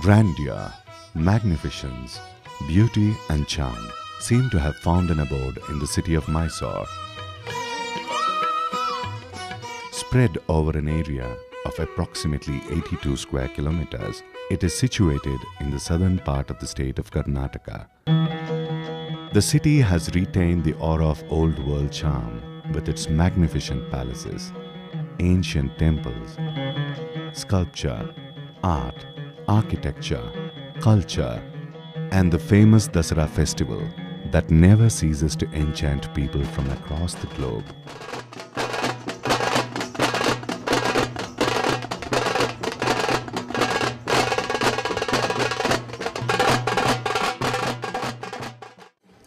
Grandeur, magnificence, beauty and charm seem to have found an abode in the city of Mysore. Spread over an area of approximately 82 square kilometers, it is situated in the southern part of the state of Karnataka. The city has retained the aura of old world charm with its magnificent palaces, ancient temples, sculpture, art, architecture, culture, and the famous Dasara festival that never ceases to enchant people from across the globe.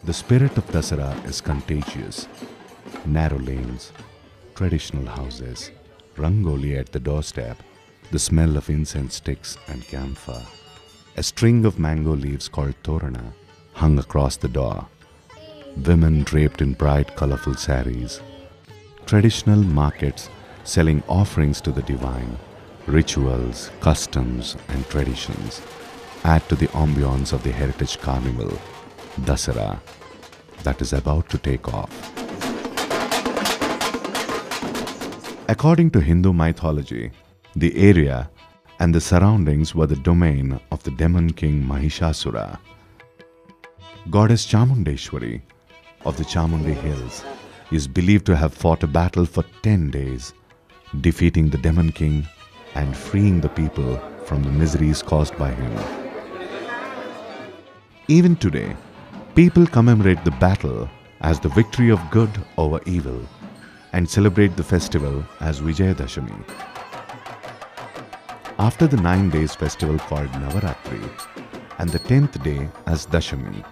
The spirit of Dasara is contagious. Narrow lanes, traditional houses, rangoli at the doorstep, the smell of incense sticks and camphor. A string of mango leaves called torana hung across the door. Women draped in bright, colorful saris. Traditional markets selling offerings to the divine. Rituals, customs and traditions add to the ambience of the Heritage Carnival, Dasara, that is about to take off. According to Hindu mythology, the area and the surroundings were the domain of the demon king Mahishasura. Goddess Chamundeshwari of the Chamundi Hills is believed to have fought a battle for 10 days, defeating the demon king and freeing the people from the miseries caused by him. Even today, people commemorate the battle as the victory of good over evil and celebrate the festival as Vijayadashami. After the 9 days festival called Navaratri and the 10th day as Dashami,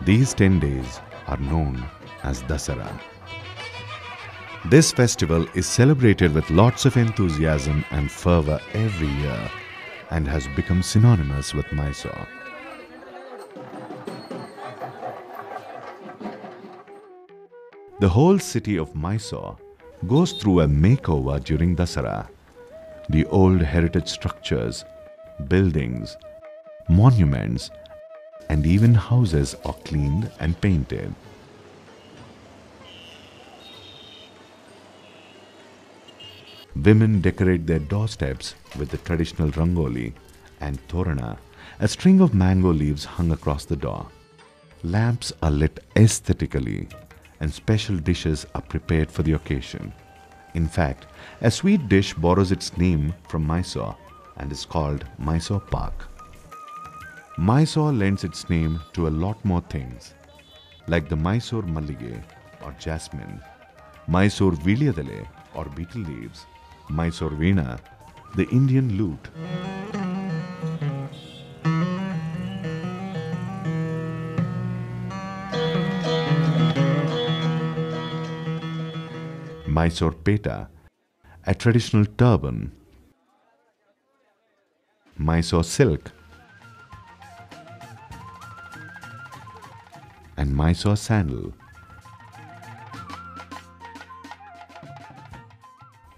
these 10 days are known as Dasara. This festival is celebrated with lots of enthusiasm and fervor every year and has become synonymous with Mysore. The whole city of Mysore goes through a makeover during Dasara. The old heritage structures, buildings, monuments, and even houses are cleaned and painted. Women decorate their doorsteps with the traditional rangoli and torana, a string of mango leaves hung across the door. Lamps are lit aesthetically, and special dishes are prepared for the occasion. In fact, a sweet dish borrows its name from Mysore and is called Mysore Pak. Mysore lends its name to a lot more things, like the Mysore Mallige or jasmine, Mysore Vilyadale or betel leaves, Mysore Veena, the Indian lute, Mysore Peta, a traditional turban, Mysore silk, and Mysore sandal.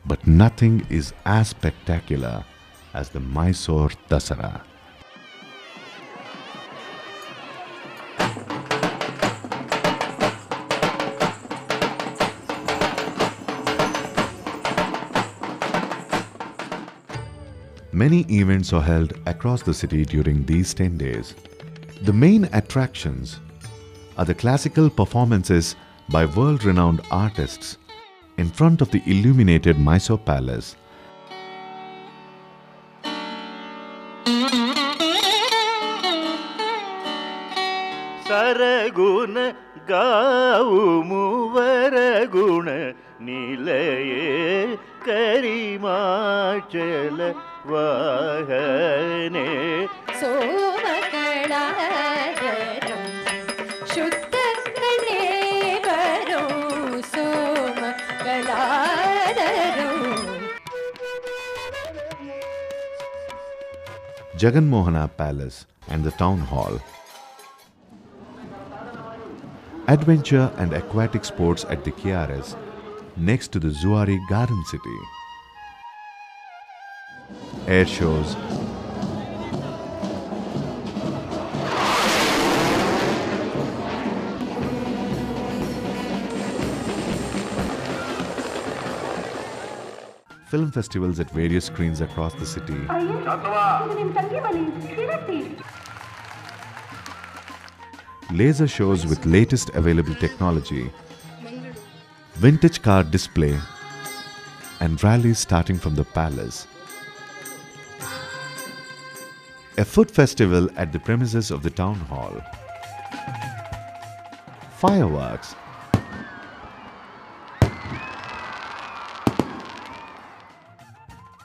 But nothing is as spectacular as the Mysore Dasara. Many events are held across the city during these 10 days. The main attractions are the classical performances by world-renowned artists in front of the illuminated Mysore Palace. Saraguna Gaumu Varaguna Nilaye Karimachala Vahane Somakalaram Shuddhakane Varu Somakalaram. Jagan Mohana Palace and the Town Hall. Adventure and aquatic sports at the KRS next to the Zuari Garden City. Air shows, film festivals at various screens across the city, laser shows with latest available technology, vintage car display, and rallies starting from the palace. A food festival at the premises of the town hall. Fireworks.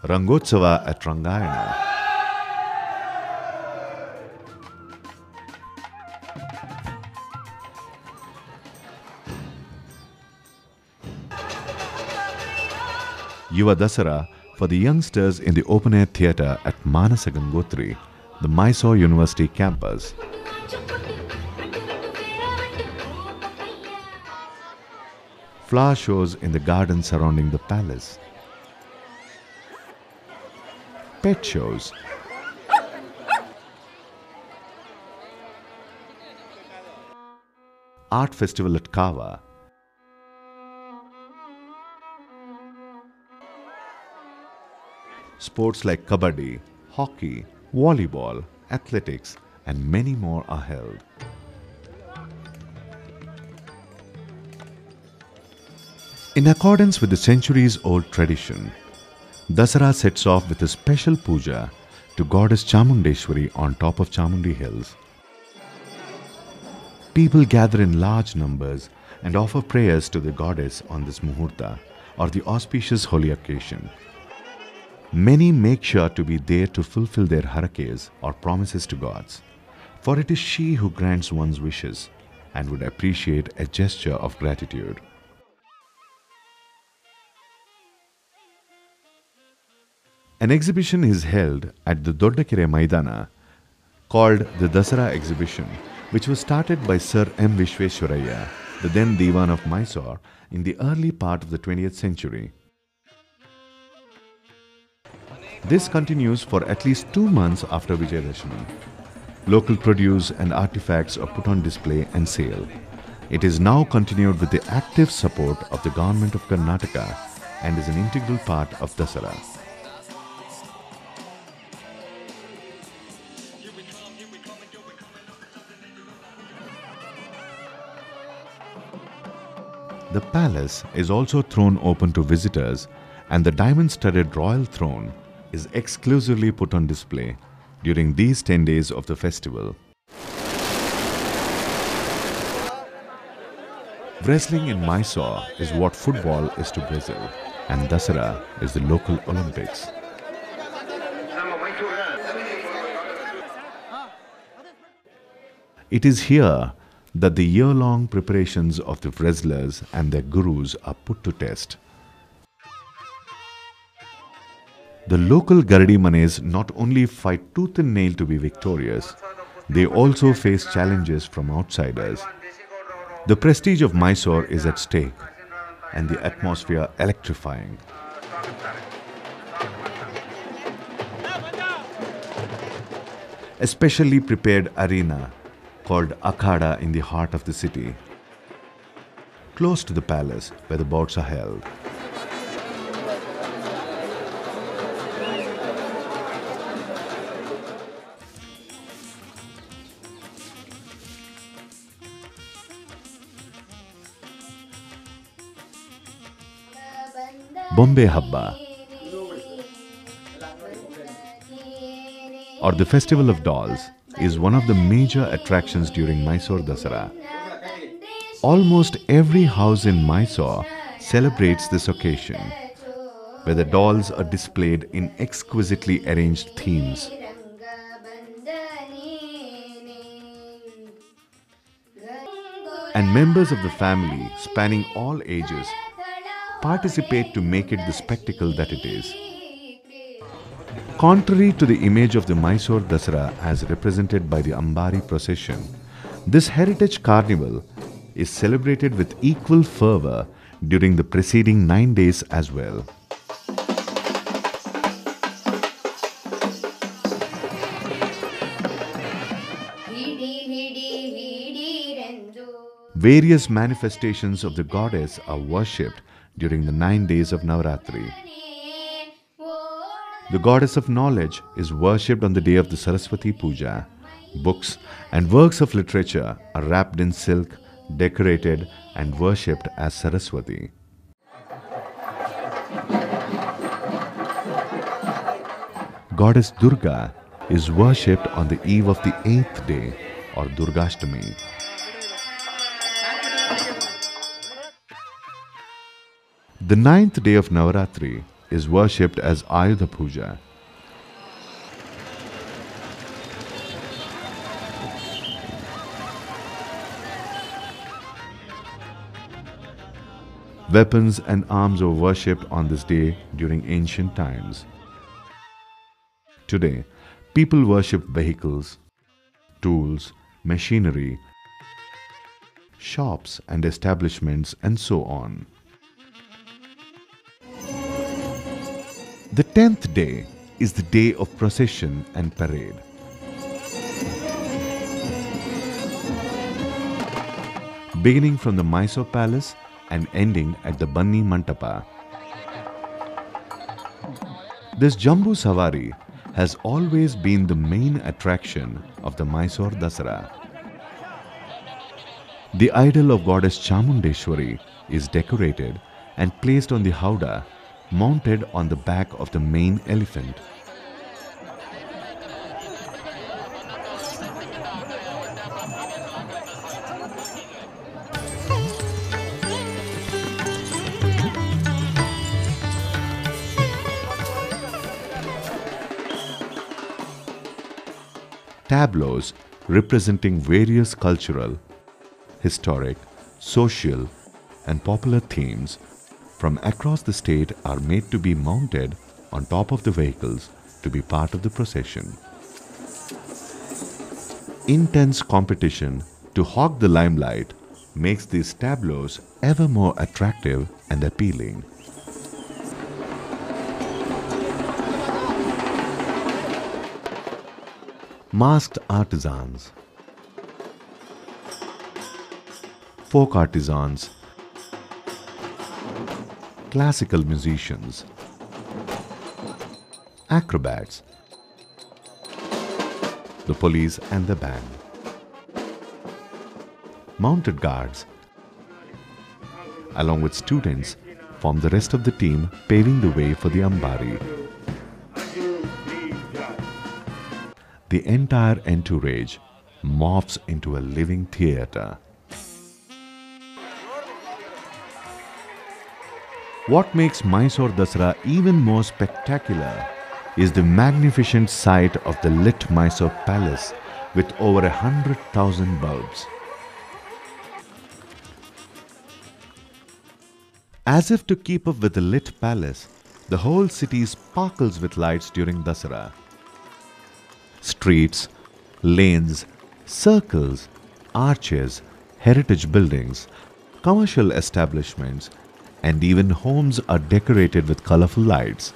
Rangotsava at Rangayana. Yuva Dasara for the youngsters in the open-air theatre at Manasa Gangotri, the Mysore University campus. Flower shows in the garden surrounding the palace. Pet shows. Art festival at Kava. Sports like kabaddi, hockey, volleyball, athletics, and many more are held. In accordance with the centuries-old tradition, Dasara sets off with a special puja to goddess Chamundeshwari on top of Chamundi Hills. People gather in large numbers and offer prayers to the goddess on this muhurta, or the auspicious holy occasion. Many make sure to be there to fulfill their harakes or promises to gods, for it is she who grants one's wishes and would appreciate a gesture of gratitude. An exhibition is held at the Doddakere Maidana called the Dasara Exhibition, which was started by Sir M. Vishweshwaraya, the then Diwan of Mysore, in the early part of the 20th century. This continues for at least 2 months after Vijayadashami. Local produce and artifacts are put on display and sale. It is now continued with the active support of the Government of Karnataka and is an integral part of Dasara. The palace is also thrown open to visitors, and the diamond-studded royal throne is exclusively put on display during these 10 days of the festival. Wrestling in Mysore is what football is to Brazil, and Dasara is the local Olympics. It is here that the year-long preparations of the wrestlers and their gurus are put to test. The local Gardi Manes not only fight tooth and nail to be victorious, they also face challenges from outsiders. The prestige of Mysore is at stake and the atmosphere electrifying. A specially prepared arena called Akhada in the heart of the city, close to the palace where the bouts are held. Bombay Habba, or the Festival of Dolls, is one of the major attractions during Mysore Dasara. Almost every house in Mysore celebrates this occasion, where the dolls are displayed in exquisitely arranged themes. And members of the family, spanning all ages, participate to make it the spectacle that it is. Contrary to the image of the Mysore Dasara as represented by the Ambari procession, this Heritage Carnival is celebrated with equal fervour during the preceding 9 days as well. Various manifestations of the goddess are worshipped during the 9 days of Navaratri. The goddess of knowledge is worshipped on the day of the Saraswati Puja. Books and works of literature are wrapped in silk, decorated and worshipped as Saraswati. Goddess Durga is worshipped on the eve of the 8th day or Durgashtami. The 9th day of Navaratri is worshipped as Ayudha Puja. Weapons and arms were worshipped on this day during ancient times. Today, people worship vehicles, tools, machinery, shops and establishments, and so on. The 10th day is the day of procession and parade. Beginning from the Mysore Palace and ending at the Banni Mantapa. This Jambu Savari has always been the main attraction of the Mysore Dasara. The idol of goddess Chamundeshwari is decorated and placed on the howdah, mounted on the back of the main elephant. Tableaus representing various cultural, historic, social, and popular themes from across the state are made to be mounted on top of the vehicles to be part of the procession. Intense competition to hog the limelight makes these tableaus ever more attractive and appealing. Masked artisans, folk artisans, classical musicians, acrobats, the police and the band, mounted guards, along with students, form the rest of the team, paving the way for the Ambari. The entire entourage morphs into a living theatre. What makes Mysore Dasara even more spectacular is the magnificent sight of the lit Mysore Palace with over 100,000 bulbs. As if to keep up with the lit palace, the whole city sparkles with lights during Dasara. Streets, lanes, circles, arches, heritage buildings, commercial establishments, and even homes are decorated with colorful lights.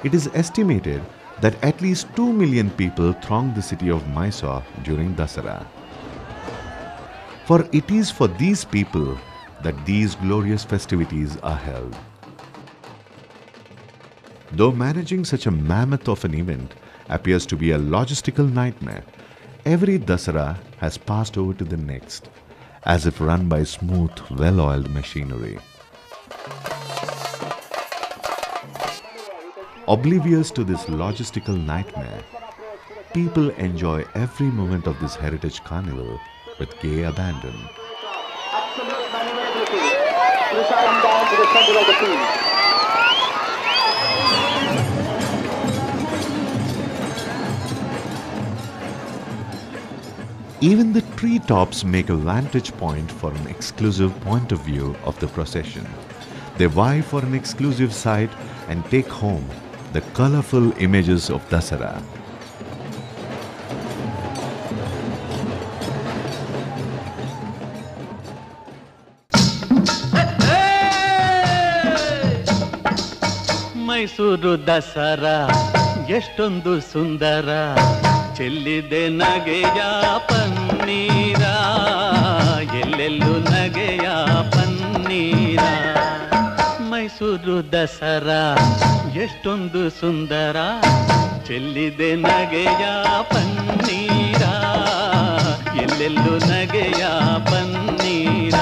It is estimated that at least 2 million people throng the city of Mysore during Dasara. For it is for these people that these glorious festivities are held. Though managing such a mammoth of an event appears to be a logistical nightmare, every Dasara has passed over to the next, as if run by smooth, well-oiled machinery. Oblivious to this logistical nightmare, people enjoy every moment of this Heritage Carnival with gay abandon. Even the treetops make a vantage point for an exclusive point of view of the procession. They vie for an exclusive sight and take home the colorful images of Dasara. Mysuru Dasara ಎಷ್ಟೊಂದು ಸುಂದರ ಚೆಲ್ಲಿದೆ ನಗೆಯ ಪನ್ನೀರ ಮೈಸೂರು ದಸರಾ ಎಷ್ಟೊಂದು ಸುಂದರ, ಚೆಲ್ಲಿದೆ ನಗೆಯ ಪನ್ನೀರ, ಎಲ್ಲೆಲ್ಲೂ ನಗೆಯ ಪನ್ನೀರ.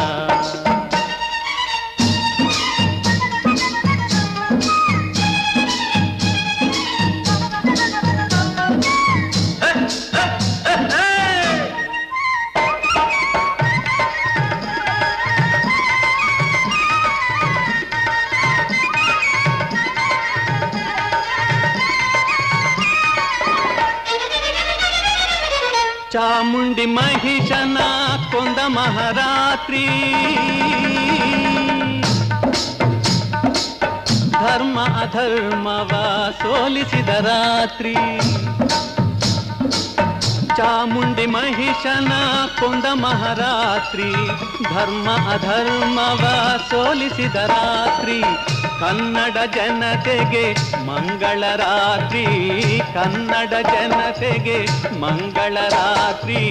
ಚಾಮುಂಡಿ ಮಹಿಷನ ಕೊಂದ ಮಹಾರಾತ್ರಿ, ಧರ್ಮ ಅಧರ್ಮವ ಸೋಲಿಸಿದ ರಾತ್ರಿ. ಚಾಮುಂಡಿ ಮಹಿಷನ ಕೊಂದ ಮಹಾರಾತ್ರಿ, ಧರ್ಮ ಅಧರ್ಮವ ಸೋಲಿಸಿದ ರಾತ್ರಿ. ಕನ್ನಡ ಜನತೆಗೆ ಮಂಗಳ ರಾತ್ರಿ, ಕನ್ನಡ ಜನತೆಗೆ ಮಂಗಳ ರಾತ್ರಿ.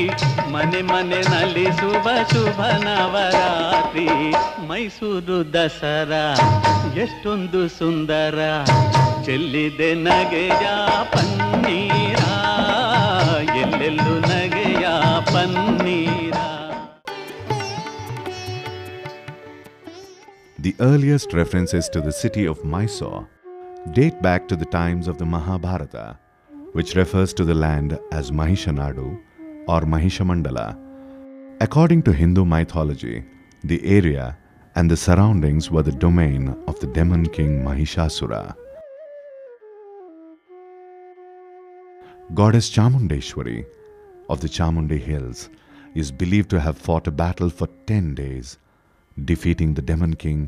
ಮನೆ ಮನೆ ನಲಿಸುವ ಶುಭ ನವರಾತ್ರಿ. ಮೈಸೂರು ದಸರಾ ಎಷ್ಟೊಂದು ಸುಂದರ, ಚೆಲ್ಲಿದೆ ನಗೆಯ ಪನ್ನೀರ, ಎಲ್ಲೆಲ್ಲೂ ನಗೆಯ ಪನ್ನೀರ. The earliest references to the city of Mysore date back to the times of the Mahabharata, which refers to the land as Mahishanadu or Mahishamandala. According to Hindu mythology, the area and the surroundings were the domain of the demon king Mahishasura. Goddess Chamundeshwari of the Chamundi Hills is believed to have fought a battle for 10 days, defeating the demon king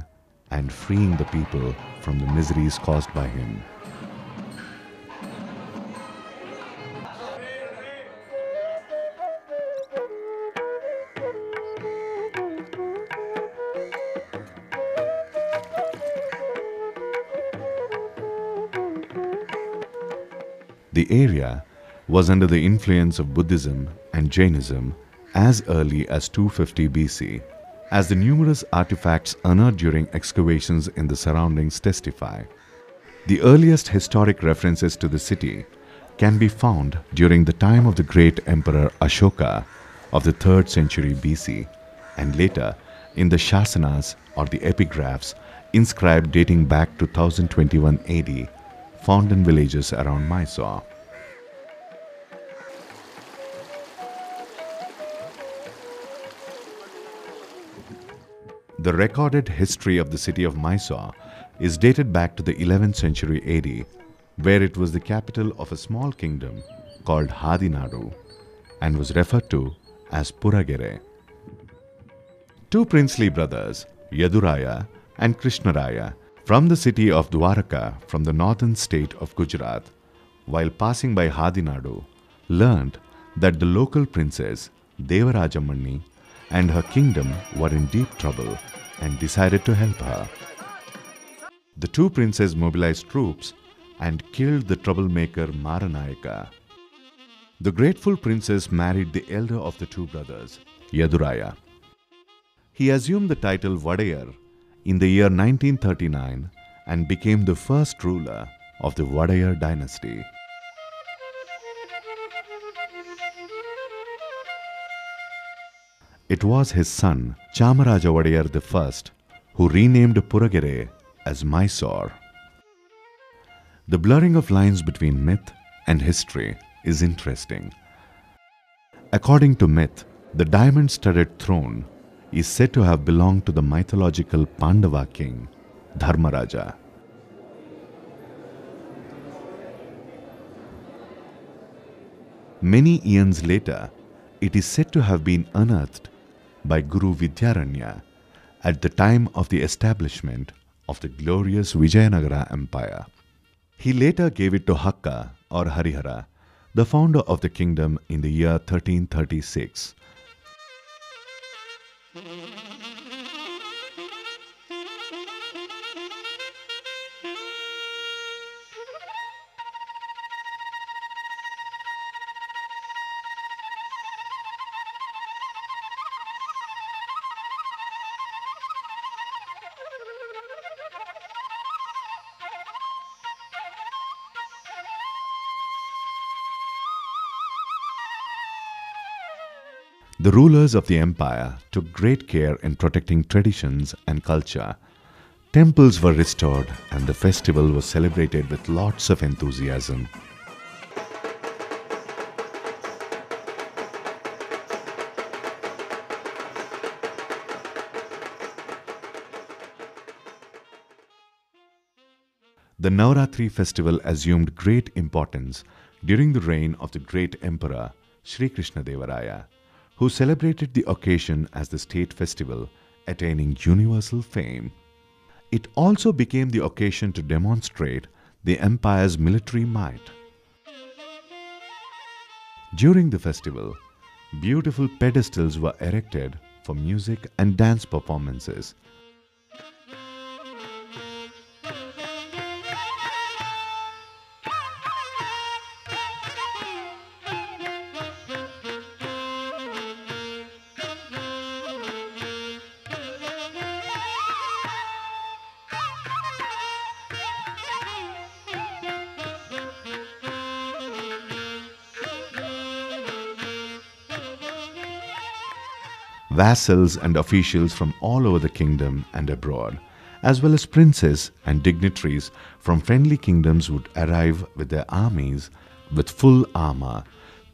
and freeing the people from the miseries caused by him. The area was under the influence of Buddhism and Jainism as early as 250 BC, as the numerous artifacts unearthed during excavations in the surroundings testify. The earliest historic references to the city can be found during the time of the great Emperor Ashoka of the 3rd century BC, and later in the Shasanas or the epigraphs inscribed dating back to 1021 AD, found in villages around Mysore. The recorded history of the city of Mysore is dated back to the 11th century AD, where it was the capital of a small kingdom called Hadinadu and was referred to as Puragere. Two princely brothers, Yaduraya and Krishnaraya, from the city of Dwaraka from the northern state of Gujarat, while passing by Hadinadu, learned that the local princess Devarajamanni and her kingdom were in deep trouble and decided to help her. The two princes mobilized troops and killed the troublemaker Maranayaka. The grateful princess married the elder of the two brothers, Yaduraya. He assumed the title Vadayar in the year 1939 and became the first ruler of the Vadayar dynasty. It was his son, Chamaraja Vadayar I, who renamed Puragere as Mysore. The blurring of lines between myth and history is interesting. According to myth, the diamond-studded throne is said to have belonged to the mythological Pandava king, Dharmaraja. Many eons later, it is said to have been unearthed by Guru Vidyaranya at the time of the establishment of the glorious Vijayanagara Empire. He later gave it to Hakka or Harihara, the founder of the kingdom, in the year 1336. The rulers of the empire took great care in protecting traditions and culture. Temples were restored and the festival was celebrated with lots of enthusiasm. The Navaratri festival assumed great importance during the reign of the great emperor Sri Krishna Devaraya, who celebrated the occasion as the state festival, attaining universal fame. It also became the occasion to demonstrate the empire's military might. During the festival, beautiful pedestals were erected for music and dance performances. Vassals and officials from all over the kingdom and abroad, as well as princes and dignitaries from friendly kingdoms would arrive with their armies with full armor,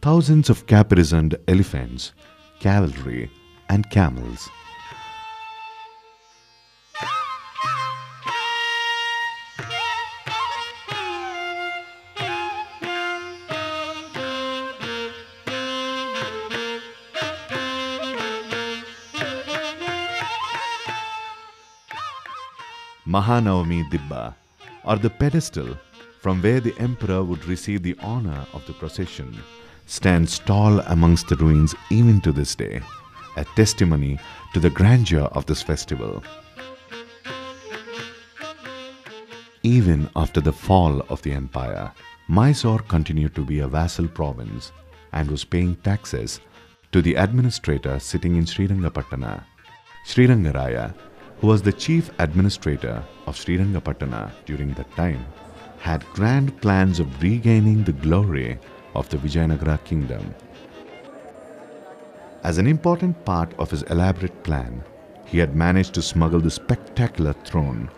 thousands of caparisoned elephants, cavalry and camels. Mahanavami Dibba, or the pedestal from where the emperor would receive the honor of the procession, stands tall amongst the ruins even to this day, a testimony to the grandeur of this festival. Even after the fall of the empire, Mysore continued to be a vassal province and was paying taxes to the administrator sitting in Srirangapatna. Srirangaraya, who was the chief administrator of Srirangapatna during that time, had grand plans of regaining the glory of the Vijayanagara kingdom. As an important part of his elaborate plan, he had managed to smuggle the spectacular throne,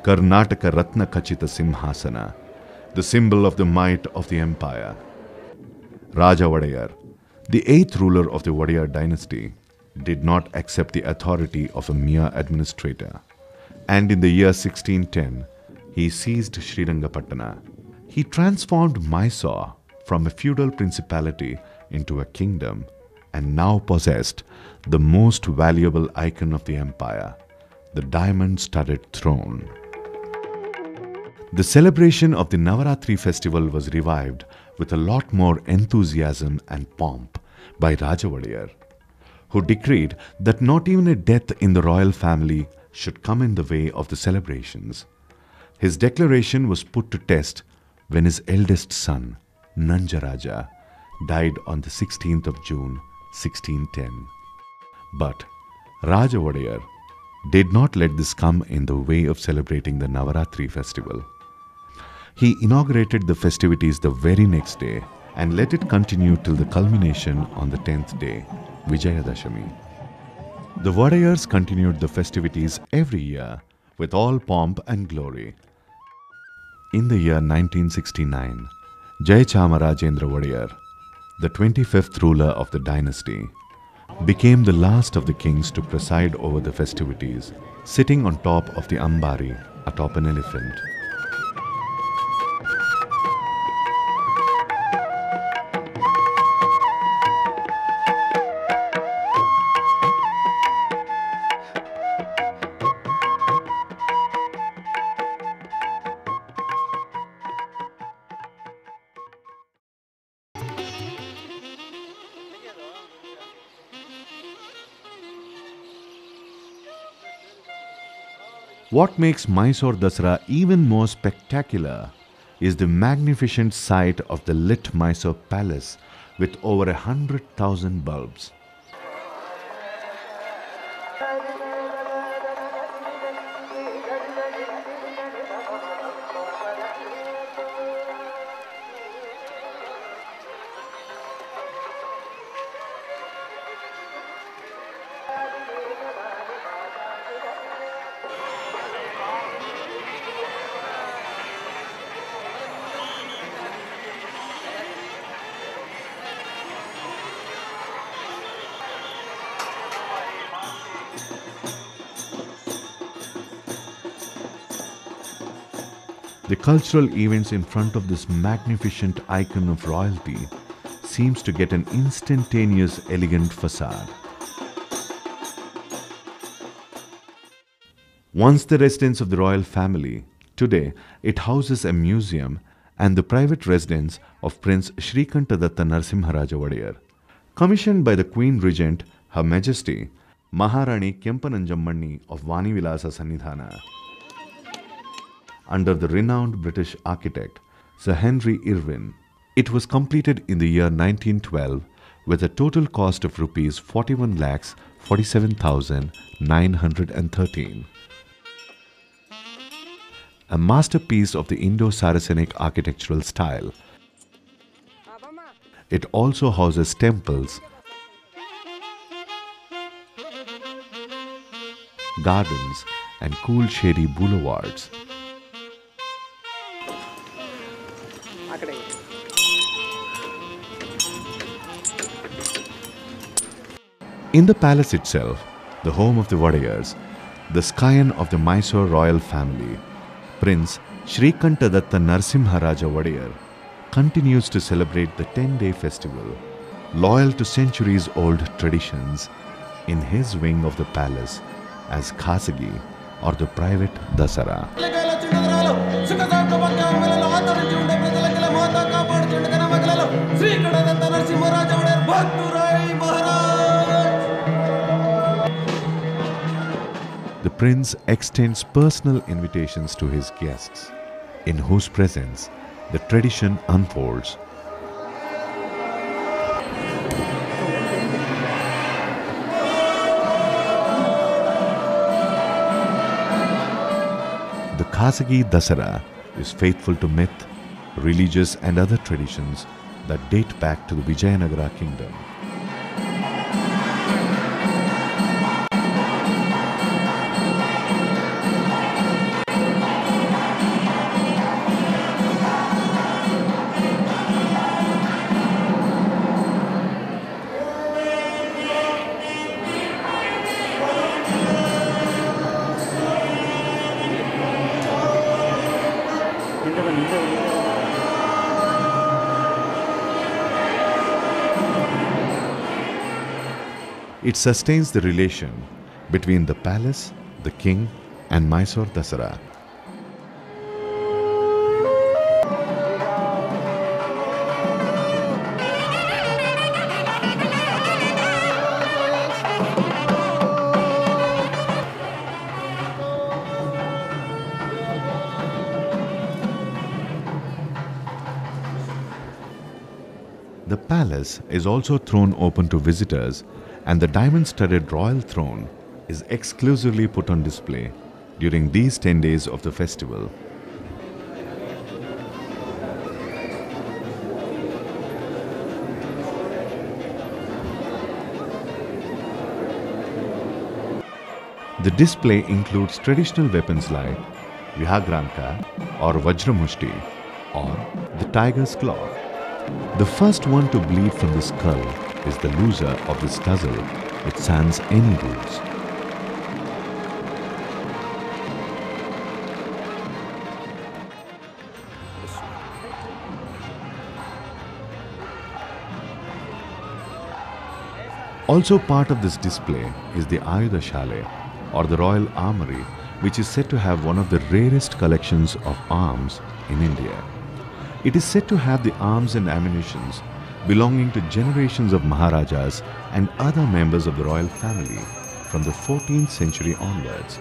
Karnataka Ratna Kachita Simhasana, the symbol of the might of the empire. Raja Wadayar, the 8th ruler of the Wadayar dynasty, did not accept the authority of a mere administrator, and in the year 1610, he seized Srirangapatna. He transformed Mysore from a feudal principality into a kingdom and now possessed the most valuable icon of the empire, the diamond-studded throne. The celebration of the Navaratri festival was revived with a lot more enthusiasm and pomp by Raja Wadayar, who decreed that not even a death in the royal family should come in the way of the celebrations. His declaration was put to test when his eldest son, Nanjaraja, died on the 16th of June, 1610. But Raja Wadayar did not let this come in the way of celebrating the Navaratri festival. He inaugurated the festivities the very next day and let it continue till the culmination on the 10th day, Vijayadashami. The Wadayars continued the festivities every year with all pomp and glory. In the year 1969, Jaichamarajendra Wadayar, the 25th ruler of the dynasty, became the last of the kings to preside over the festivities, sitting on top of the Ambari atop an elephant. What makes Mysore Dasara even more spectacular is the magnificent sight of the lit Mysore Palace with over 100,000 bulbs. The cultural events in front of this magnificent icon of royalty seems to get an instantaneous elegant facade. Once the residence of the royal family, today it houses a museum and the private residence of Prince Shrikantadatta Narasimharaja Wadiyar. Commissioned by the Queen Regent, Her Majesty Maharani Kempananjammanni of Vanivilasa Sannidhana. Under the renowned British architect Sir Henry Irwin, it was completed in the year 1912 with a total cost of rupees 41,47,913. A masterpiece of the Indo-Saracenic architectural style. It also houses temples, gardens, and cool shady boulevards. In the palace itself, the home of the Wadiyars, the scion of the Mysore royal family, Prince Shrikantadatta Narasimharaja Wadiyar, continues to celebrate the 10-day festival, loyal to centuries-old traditions, in his wing of the palace as Khasagi, or the private Dasara. The prince extends personal invitations to his guests, in whose presence the tradition unfolds. The Khasagi Dasara is faithful to myth, religious and other traditions that date back to the Vijayanagara kingdom. It sustains the relation between the palace, the king, and Mysore Dasara. The palace is also thrown open to visitors, and the diamond-studded royal throne is exclusively put on display during these 10 days of the festival. The display includes traditional weapons like Vihagranka or Vajramushti or the tiger's claw. The first one to bleed from the skull is the loser of this tussle, which sans any rules. Also part of this display is the Ayudha Shale, or the Royal Armory, which is said to have one of the rarest collections of arms in India. It is said to have the arms and ammunitions belonging to generations of Maharajas and other members of the royal family from the 14th century onwards.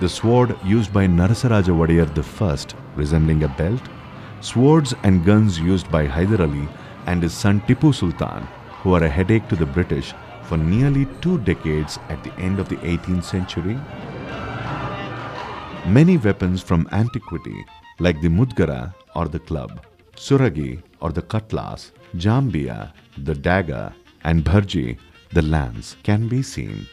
The sword used by Narasaraja Wadiyar I, resembling a belt, swords and guns used by Hyder Ali and his son Tipu Sultan, who are a headache to the British for nearly 2 decades at the end of the 18th century. Many weapons from antiquity, like the Mudgara or the club, Suragi or the cutlass, Jambiya, the dagger, and Bharji, the lance, can be seen.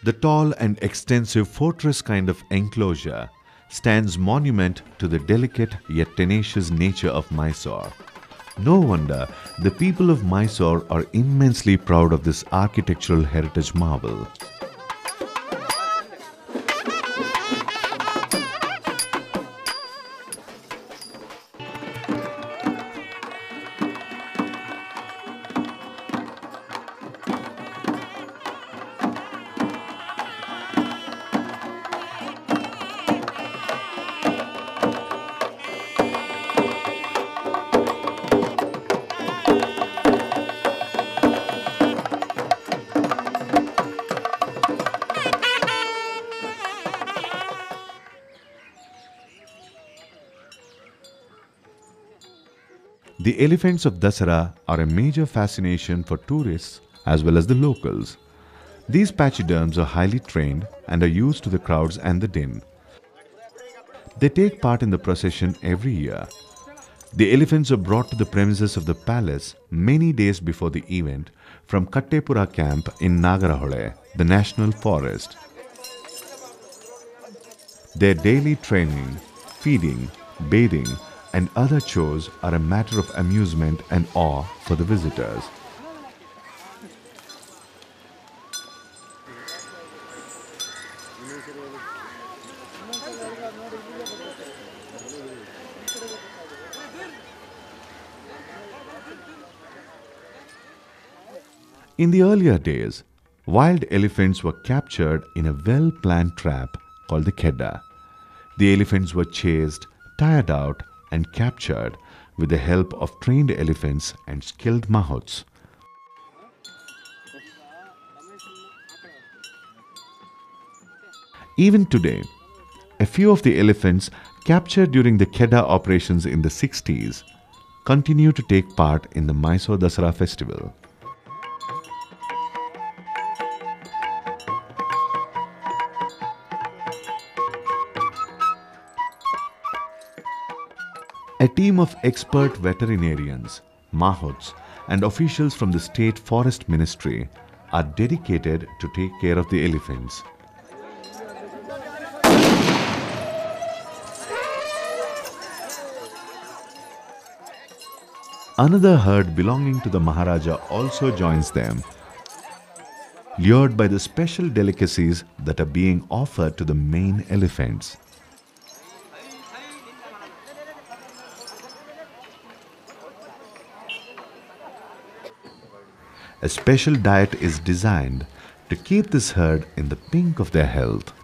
The tall and extensive fortress kind of enclosure stands monument to the delicate yet tenacious nature of Mysore, No wonder the people of Mysore are immensely proud of this architectural heritage marvel. The elephants of Dasara are a major fascination for tourists as well as the locals. These pachyderms are highly trained and are used to the crowds and the din. They take part in the procession every year. The elephants are brought to the premises of the palace many days before the event from Kattepura camp in Nagarahole, the national forest. Their daily training, feeding, bathing, and other chores are a matter of amusement and awe for the visitors. In the earlier days, wild elephants were captured in a well-planned trap called the Khedda. The elephants were chased, tired out, and captured with the help of trained elephants and skilled mahouts. Even today, a few of the elephants captured during the Khedda operations in the 60s continue to take part in the Mysore Dasara festival. A team of expert veterinarians, mahouts, and officials from the State Forest Ministry are dedicated to take care of the elephants. Another herd belonging to the Maharaja also joins them, lured by the special delicacies that are being offered to the main elephants. A special diet is designed to keep this herd in the pink of their health.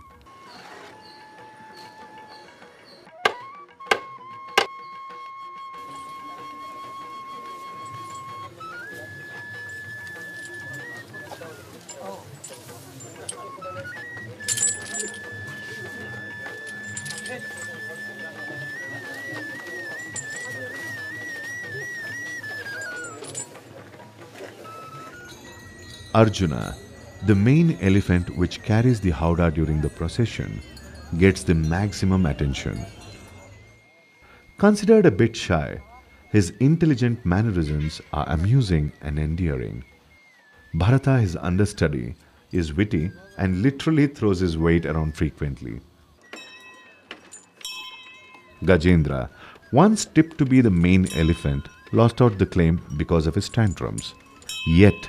Arjuna, the main elephant which carries the howdah during the procession, gets the maximum attention. Considered a bit shy, his intelligent mannerisms are amusing and endearing. Bharata, his understudy, is witty and literally throws his weight around frequently. Gajendra, once tipped to be the main elephant, lost out the claim because of his tantrums. Yet,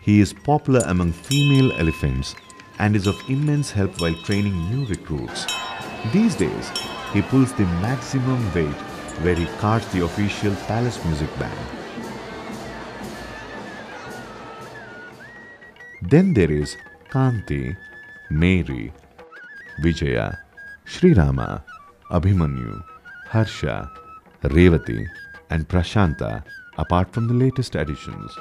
he is popular among female elephants and is of immense help while training new recruits. These days, he pulls the maximum weight where he carts the official palace music band. Then there is Kanti, Mary, Vijaya, Sri Rama, Abhimanyu, Harsha, Revati, and Prashanta, apart from the latest additions.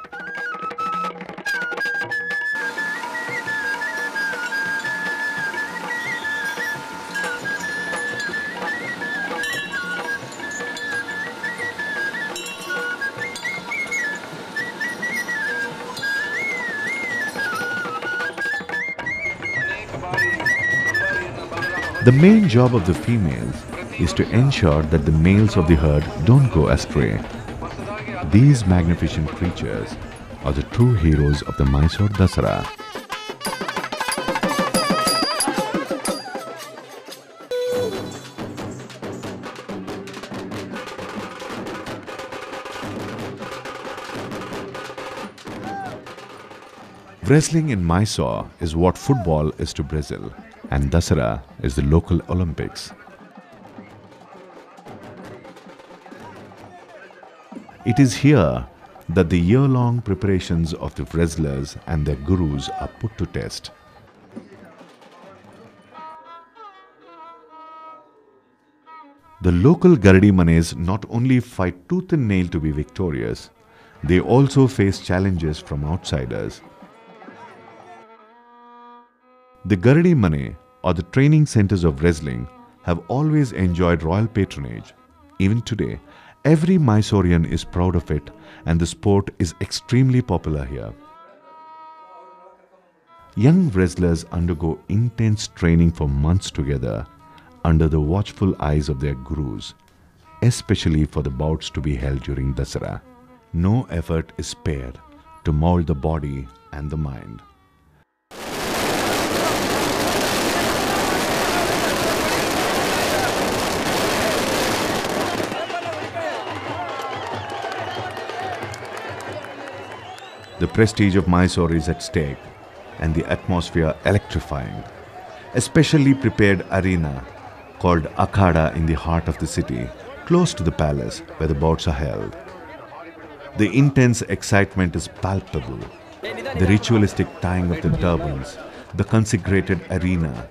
The main job of the females is to ensure that the males of the herd don't go astray. These magnificent creatures are the true heroes of the Mysore Dasara. Wrestling in Mysore is what football is to Brazil, and Dasara is the local Olympics. It is here that the year-long preparations of the wrestlers and their gurus are put to test. The local Gardi Manes not only fight tooth and nail to be victorious, they also face challenges from outsiders. The Gardi Mane, or the training centers of wrestling, have always enjoyed royal patronage. Even today, every Mysorean is proud of it, and the sport is extremely popular here. Young wrestlers undergo intense training for months together under the watchful eyes of their gurus, especially for the bouts to be held during Dasara. No effort is spared to mold the body and the mind. The prestige of Mysore is at stake and the atmosphere electrifying. A specially prepared arena called Akhada in the heart of the city, close to the palace where the bouts are held. The intense excitement is palpable. The ritualistic tying of the turbans, the consecrated arena,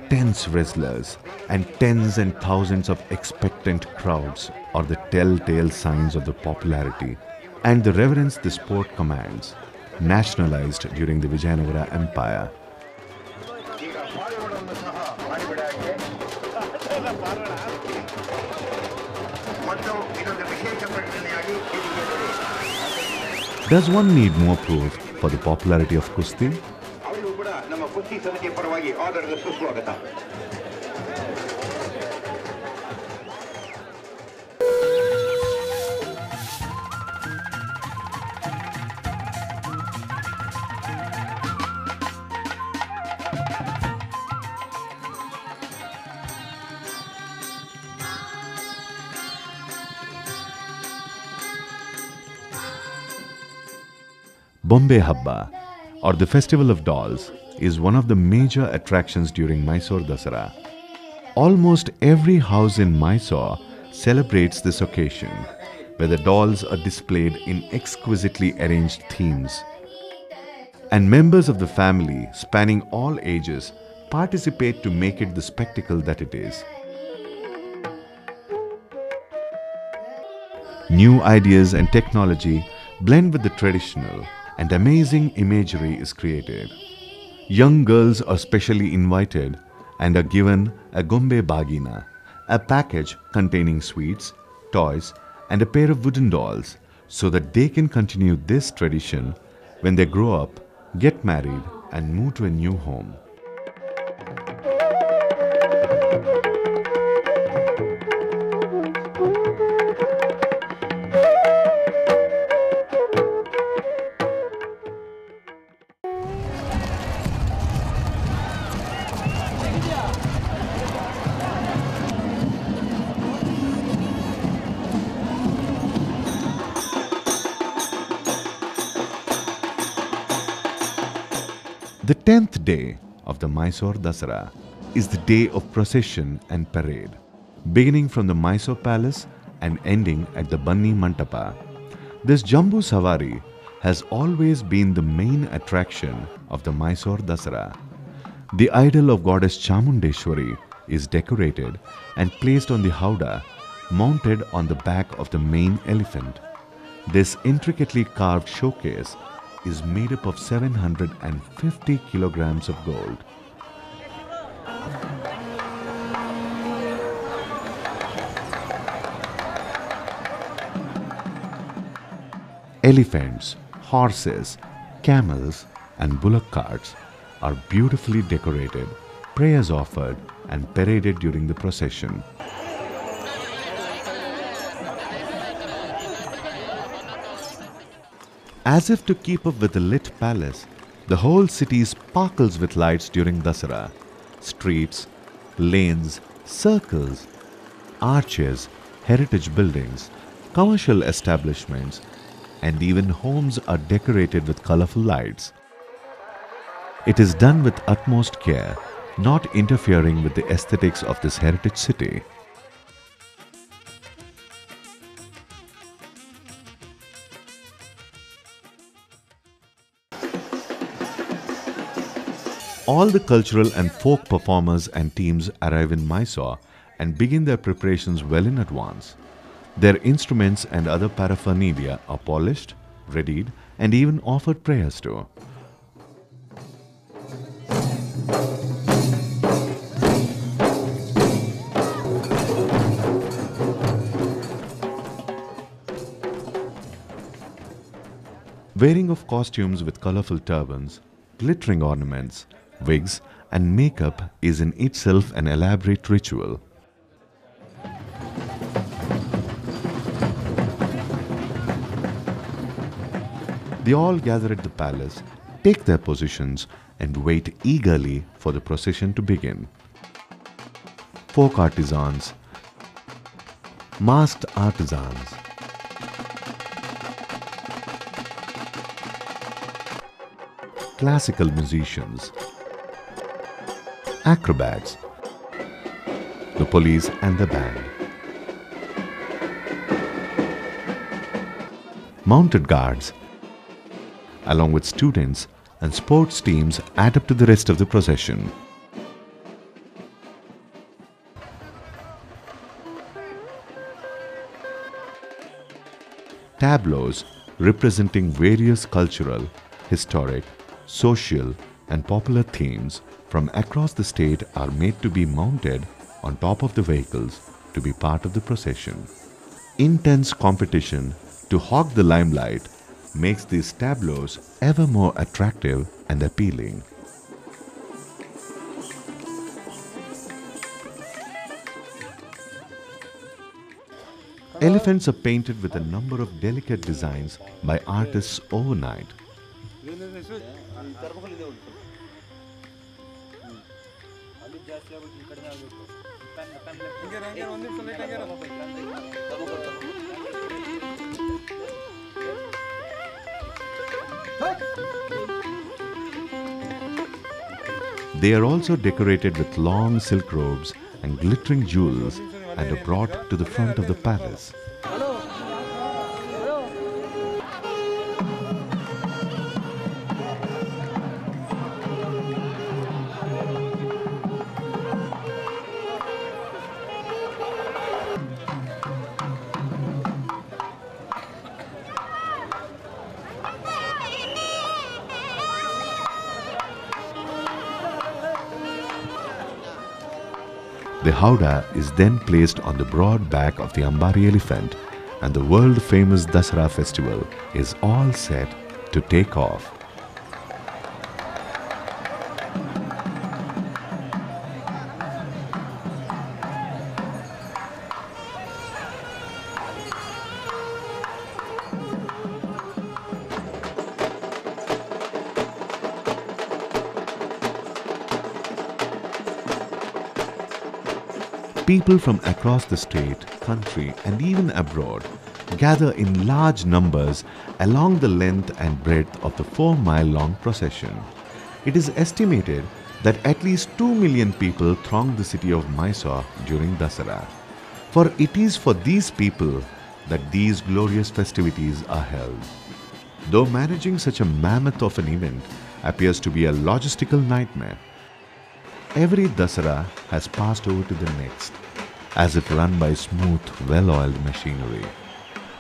tense wrestlers, and tens and thousands of expectant crowds are the telltale signs of the popularity and the reverence the sport commands, nationalized during the Vijayanagara Empire. Does one need more proof for the popularity of Kusti? Bombay Habba, or the Festival of Dolls, is one of the major attractions during Mysore Dasara. Almost every house in Mysore celebrates this occasion, where the dolls are displayed in exquisitely arranged themes. And members of the family, spanning all ages, participate to make it the spectacle that it is. New ideas and technology blend with the traditional, and amazing imagery is created. Young girls are specially invited and are given a Gombe Bagina, a package containing sweets, toys, and a pair of wooden dolls, so that they can continue this tradition when they grow up, get married, and move to a new home. The 10th day of the Mysore Dasara is the day of procession and parade, beginning from the Mysore Palace and ending at the Banni Mantapa. This Jambu Savari has always been the main attraction of the Mysore Dasara. The idol of goddess Chamundeshwari is decorated and placed on the howdah, mounted on the back of the main elephant. This intricately carved showcase is made up of 750 kilograms of gold. Elephants, horses, camels, and bullock carts are beautifully decorated, prayers offered, and paraded during the procession. As if to keep up with the lit palace, the whole city sparkles with lights during Dasara. Streets, lanes, circles, arches, heritage buildings, commercial establishments, and even homes are decorated with colorful lights. It is done with utmost care, not interfering with the aesthetics of this heritage city. All the cultural and folk performers and teams arrive in Mysore and begin their preparations well in advance. Their instruments and other paraphernalia are polished, readied, and even offered prayers to. Wearing of costumes with colorful turbans, glittering ornaments, wigs, and makeup is in itself an elaborate ritual. They all gather at the palace, take their positions, and wait eagerly for the procession to begin. Folk artisans, masked artisans, classical musicians, acrobats, the police and the band, mounted guards, along with students and sports teams add up to the rest of the procession. Tableaus representing various cultural, historic, social and popular themes from across the state are made to be mounted on top of the vehicles to be part of the procession. Intense competition to hog the limelight makes these tableaus ever more attractive and appealing. Elephants are painted with a number of delicate designs by artists overnight. They are also decorated with long silk robes and glittering jewels and are brought to the front of the palace. The howdah is then placed on the broad back of the Ambari elephant and the world-famous Dasara festival is all set to take off. People from across the state, country and even abroad gather in large numbers along the length and breadth of the 4-mile-long procession. It is estimated that at least 2 million people throng the city of Mysore during Dasara. For it is for these people that these glorious festivities are held. Though managing such a mammoth of an event appears to be a logistical nightmare, every Dasara has passed over to the next, as if run by smooth, well-oiled machinery.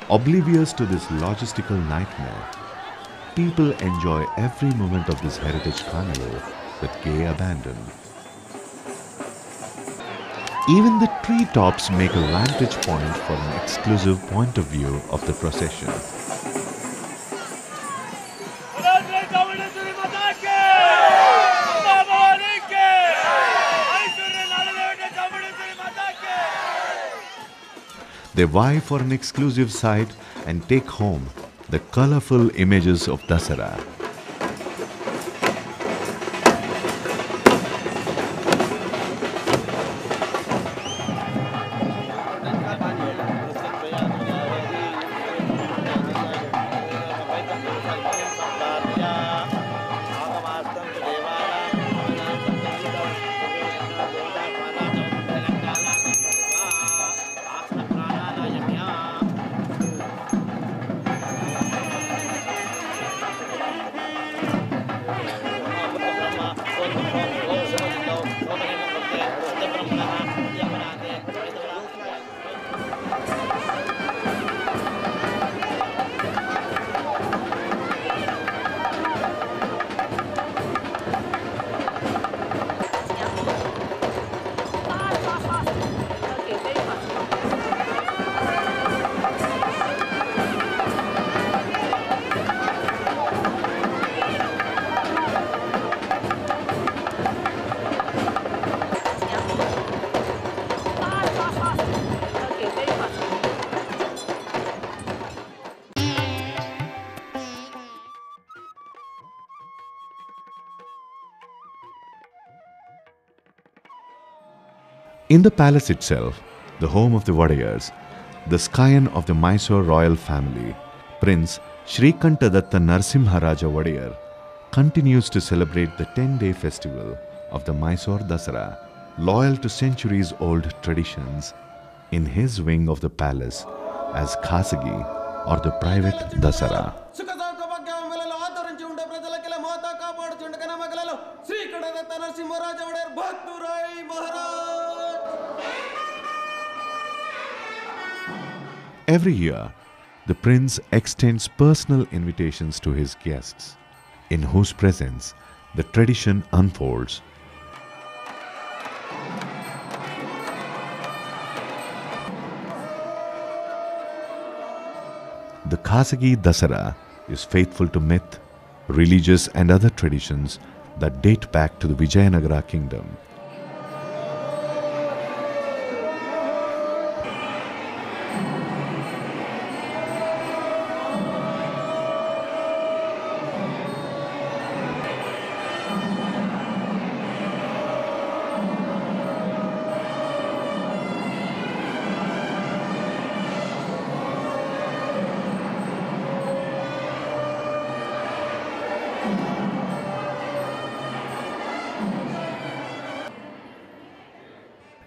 Oblivious to this logistical nightmare, people enjoy every moment of this Heritage Carnival with gay abandon. Even the treetops make a vantage point for an exclusive point of view of the procession. They vie for an exclusive sight and take home the colorful images of Dasara. In the palace itself, the home of the Wadayars, the scion of the Mysore royal family, Prince Shrikantadatta Narsimharaja Wadayar, continues to celebrate the 10-day festival of the Mysore Dasara, loyal to centuries-old traditions, in his wing of the palace as Khasagi, or the private Dasara. Every year, the prince extends personal invitations to his guests, in whose presence the tradition unfolds. The Khasagi Dasara is faithful to myth, religious and other traditions that date back to the Vijayanagara kingdom.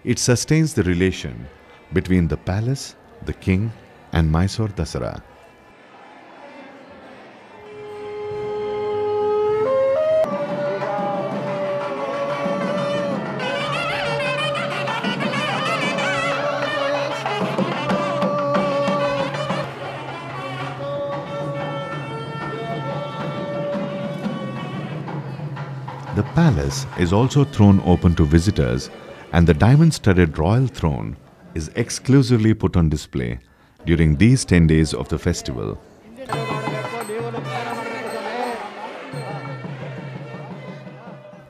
It sustains the relation between the palace, the king, and Mysore Dasara. The palace is also thrown open to visitors, and the diamond-studded royal throne is exclusively put on display during these 10 days of the festival.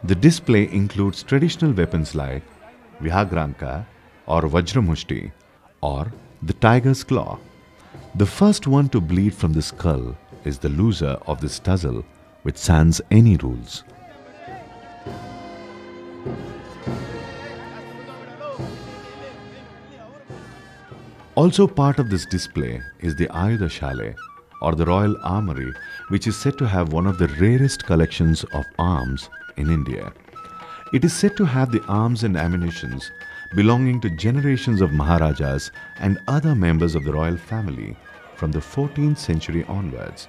The display includes traditional weapons like Vihagranka or Vajramushti or the tiger's claw. The first one to bleed from the skull is the loser of this tussle, which sans any rules. Also part of this display is the Ayudha Shale, or the Royal Armory, which is said to have one of the rarest collections of arms in India. It is said to have the arms and ammunitions belonging to generations of Maharajas and other members of the royal family from the 14th century onwards.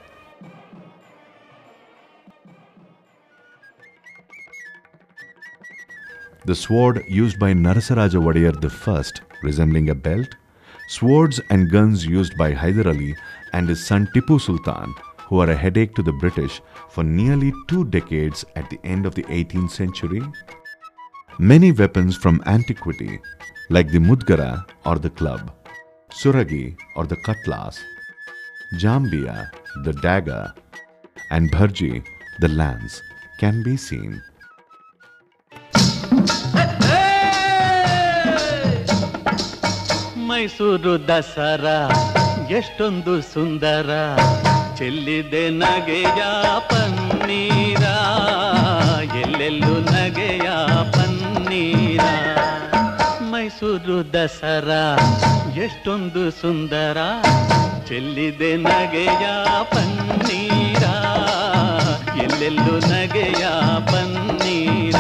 The sword used by Narasaraja Wadayar I, resembling a belt, swords and guns used by Hyder Ali and his son Tipu Sultan, who are a headache to the British for nearly 2 decades at the end of the 18th century. Many weapons from antiquity, like the Mudgara or the club, Suragi or the cutlass, Jambiya, the dagger, and Bharji, the lance, can be seen. Mysore Dasara ಎಷ್ಟೊಂದು ಸುಂದರ ಚೆಲ್ಲಿದೆ ನಗೆಯ ಪನ್ನೀರ ಎಲ್ಲೆಲ್ಲೂ ನಗೆಯ ಪನ್ನೀರ ಮೈಸೂರು ದಸರಾ ಎಷ್ಟೊಂದು ಸುಂದರ ಚೆಲ್ಲಿದೆ ನಗೆಯ ಪನ್ನೀರ ಎಲ್ಲೆಲ್ಲೂ ನಗೆಯ ಪನ್ನೀರ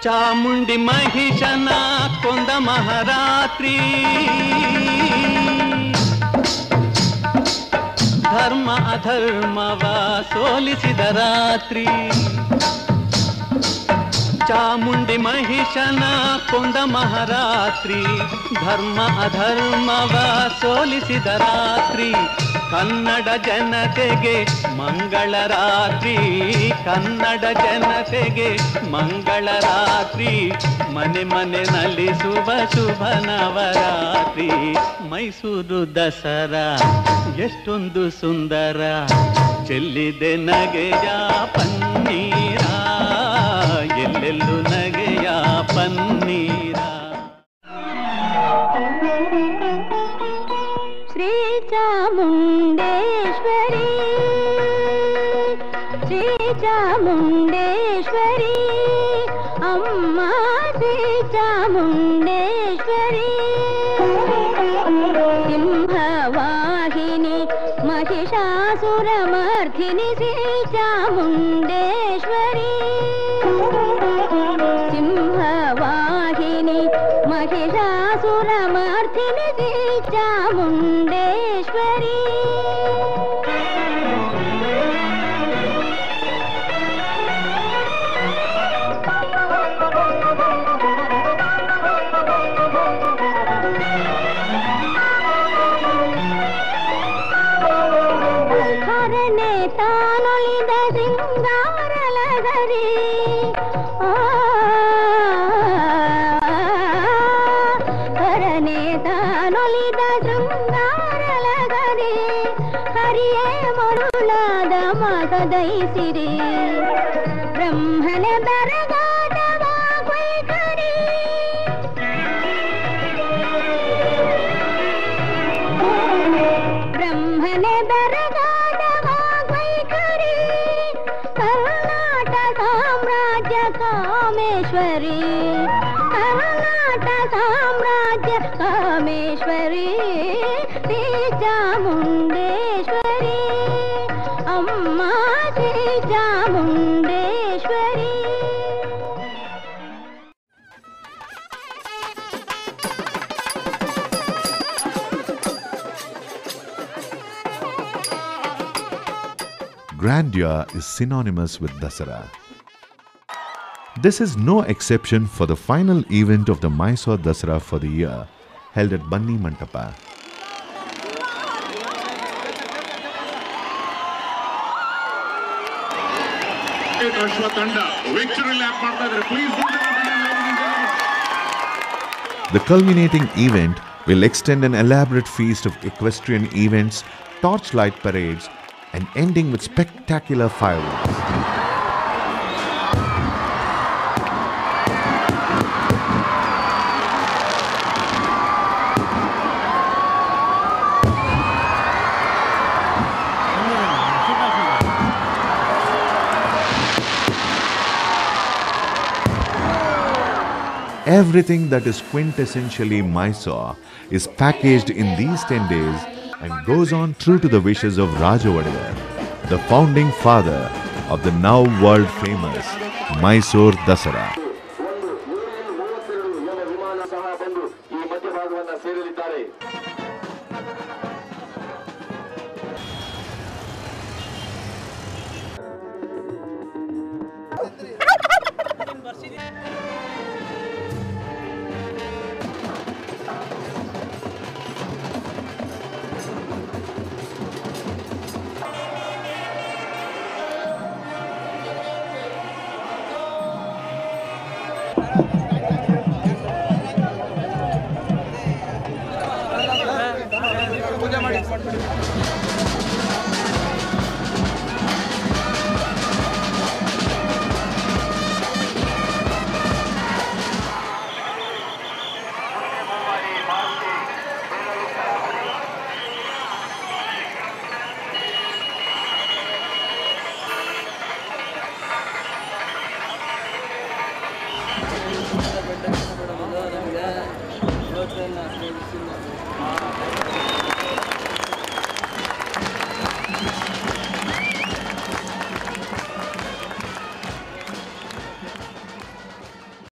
ಚಾಮುಂಡಿ ಮಹಿಷನ ಕೊಂದ ಮಹಾರಾತ್ರಿ ಧರ್ಮ ಅಧರ್ಮವ ಸೋಲಿಸಿದ ರಾತ್ರಿ ಚಾಮುಂಡಿ ಮಹಿಷನ ಕೊಂದ ಮಹಾರಾತ್ರಿ ಧರ್ಮ ಅಧರ್ಮವ ಸೋಲಿಸಿದ ರಾತ್ರಿ, ಕನ್ನಡ ಜನತೆಗೆ ಮಂಗಳ ರಾತ್ರಿ, ಕನ್ನಡ ಜನತೆಗೆ ಮಂಗಳ ರಾತ್ರಿ, ಮನೆ ಮನೆ ನಲಿಸುವ ಶುಭ ನವರಾತ್ರಿ. ಮೈಸೂರು ದಸರಾ ಎಷ್ಟೊಂದು ಸುಂದರ, ಚೆಲ್ಲಿದೆ ನಗೆಯ ಪನ್ನೀರ, ಎಲ್ಲೆಲ್ಲೂ ನಗೆಯ ಪನ್ನೀರ. ಶ್ರೀ ಚಾಮುಂಡೇಶ್ವರಿ, ಶ್ರೀ ಚಾಮುಂಡೇಶ್ವರಿ, ಅಮ್ಮ ಶ್ರೀ ಚಾಮುಂಡೇಶ್ವರಿ. ಸಿಂಹವಾಹಿನಿ ಮಹಿಷಾಸುರಮರ್ಧಿನಿ ಶ್ರೀ ಚಾಮುಂಡೇಶ್ವರಿ. ಸಿಂಹವಾಹಿನಿ ಮಹಿಷಾಸುರಮರ್ಧಿನಿ ಶ್ರೀ ಚಾಮುಂಡೇಶ್ವರಿ. ಹರನೆ ತಾನೊಲಿದ ಸಿಂಗಾರ ಲಹರಿ, ಹರನೆ ತಾನೊಲಿದ ಶೃಂಗಾರ ಲಹರಿ, ಹರಿಯೇ ಮರುಳಾದ ಮಗದೈಸಿರಿ, ಬ್ರಹ್ಮನ ಬೆರಗಾದ ವಾಗ್ವೈಖರಿ. ಬ್ರಹ್ಮನ ಬೆರಗಾದ ವಾಗ್ವೈಖರಿ, ಕರ್ನಾಟ ಸಾಮ್ರಾಜ್ಯ ಕಾಮೇಶ್ವರಿ, ಕರ್ನಾಟ ಸಾಮ್ರಾಜ್ಯ ಕಾಮೇಶ್ವರಿ. ಶ್ರೀ ಚಾಮುಂಡೇಶ್ವರಿ, ಅಮ್ಮ Shri Chamundeshwari. Grandeur is synonymous with Dasara. This is no exception for the final event of the Mysore Dasara for the year, held at Banni Mantapa. The culminating event will extend an elaborate feast of equestrian events, torchlight parades, and ending with spectacular fireworks. Everything that is quintessentially Mysore is packaged in these 10 days and goes on true to the wishes of Rajavadiyar, the founding father of the now world famous Mysore Dasara. ಇವತ್ತು